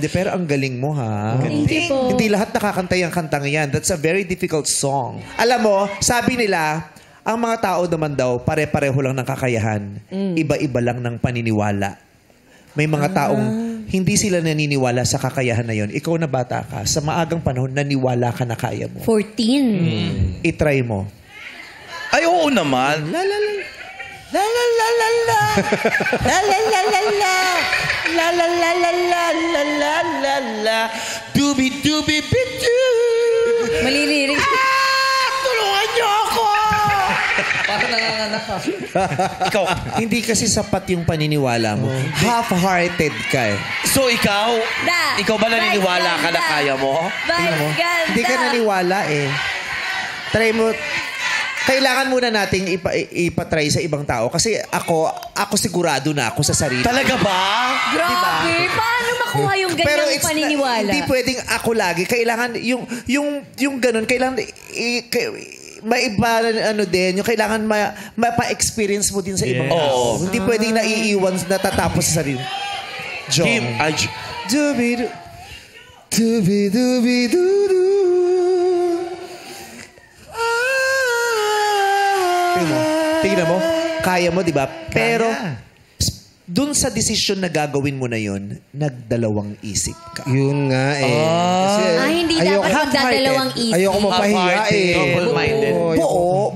Hindi, pero ang galing mo, ha? Thank you po. Hindi lahat nakakanta yung kantang yan. That's a very difficult song. Alam mo, sabi nila, ang mga tao naman daw, pare-pareho lang ng kakayahan. Iba-iba lang ng paniniwala. May mga taong hindi sila naniniwala sa kakayahan na yon. Ikaw na bata ka, sa maagang panahon, naniwala ka na kaya mo. 14. I-try mo. Ay, oo naman. La la la. La la la la la. La la la la la. La la la la la la la la la. Dubi dubi bidu. Malilirik. Tulungan niyo ako! Parang nanganganak ka. Ikaw, Hindi kasi sapat yung paniniwala mo. Half-hearted ka eh. so ikaw, Da. ikaw ba naniniwala ka na Ganda. kaya mo? Tingnan mo. Ganda. Hindi ka naniwala eh. Try mo. Kailangan muna nating ipatry sa ibang tao. Kasi ako sigurado na ako sa sarili. Talaga ba? Grabe. Paano makuha yung ganyang paniniwala? Hindi pwedeng ako lagi. Kailangan yung ganun, kailangan maiba ano din, yung kailangan mapa-experience mo din sa ibang tao. Oo. Hindi pwedeng naiiwan natatapos sa sarili. Jong. Kim, ay, Dubi-du. Dubi-dubi-du-du. Tingnan mo, kaya mo, di ba? Pero, dun sa desisyon na gagawin mo na yun, nagdalawang isip ka. Yun nga eh. Kasi, hindi dapat magdadalawang isip. ayoko mapahiya Half-hearted, eh. double-minded.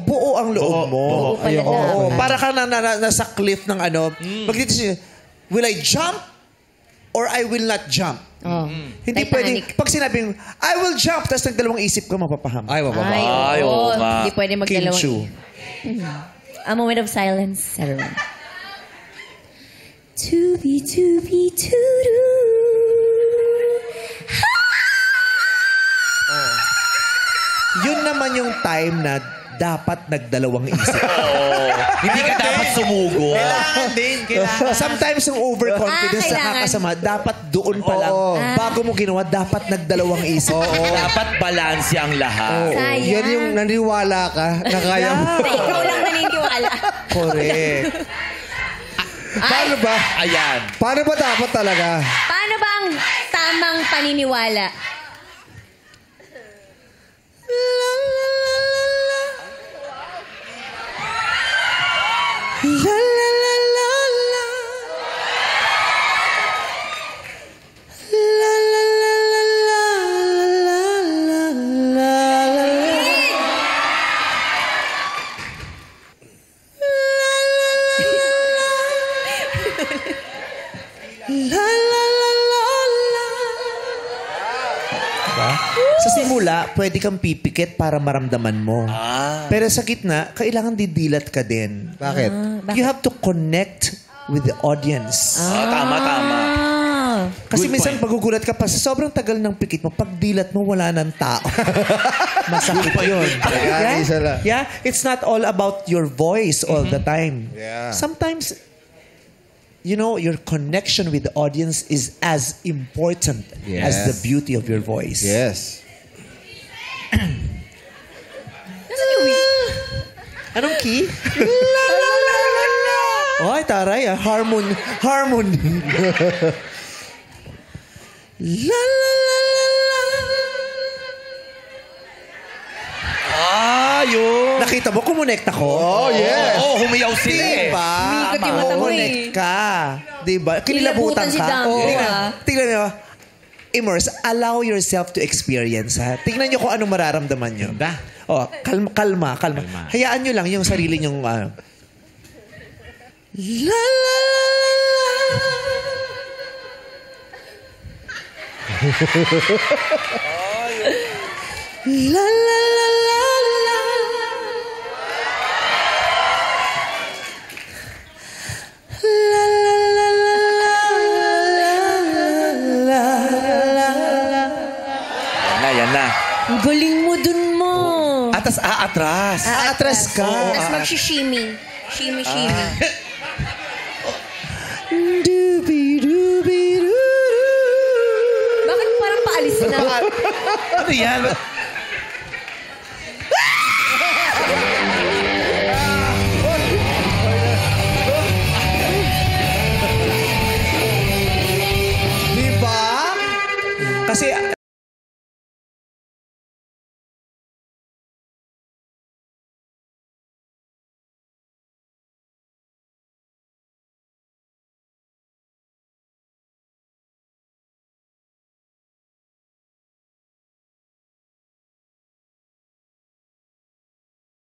Buo ang loob mo. Buo pala Ayoko. dapat. Oo, para ka nasa cliff ng ano. Magdidesisyon, will I jump or I will not jump? Oh. Hindi Titanic. pwedeng, pag sinabing, I will jump, tapos nagdalawang isip ka, mapapaham. Ay, mababa. Ay, oo oo. nga. Hindi pwede Kim magdalawang Chu. A moment of silence, everyone. Tubi, tubi, tudu. Yun naman yung time na dapat nagdalawang isip. Hindi ka dapat sumugo. Sometimes yung overconfidence kailangan. nakakasama, dapat doon pa lang. Bago mo ginawa, dapat nagdalawang isip. Dapat balanse ang lahat. Sayang. Yan yung naniwala ka na kaya mo. Na ikaw lang naniniwala. Correct. Paano ba? Ayan. Paano ba dapat talaga? Paano ba ang tamang paniniwala? La la la la la. La la la la la la la la la. La la la la la. Diba? Sa simula, pwede kang pipikit para maramdaman mo. Pero sa gitna, kailangan didilat ka din. Bakit? You have to connect with the audience. Tama, tama. Kasi Good minsan point. pagugulat ka pa, sa sobrang tagal ng pikit mo, pag dilat mo, wala nang tao. Masakit yun. Kaya isa lang. Yeah, it's not all about your voice all the time. Yeah. Sometimes, you know, your connection with the audience is as important as the beauty of your voice. Yes. Anong key? La la la la la. Ay, taray ah. Harmony. Harmony. La la la la la. Yun. Nakita mo, kumonekta ko? Oh, yes. Oo, humiyaw sila eh. Diba? Umiikot yung mata mo Kumonect eh. ka. Diba? Kinilabutan Kinilabutan si ka. Damo, Tingnan nyo. Immerse, allow yourself to experience, ha? Tingnan nyo kung anong mararamdaman nyo. Oh, kalma. Hayaan nyo lang yung sarili nyong... La la la la la. La la la la la. La la la la la la. Yan na. Ang galing mo dun mo. Atas, atras. Atras ka. Tapos mag-shimmy. Shimmy. Dubi-dubi-du-du. Bakit parang paalis na? Ano yan? Diba? Kasi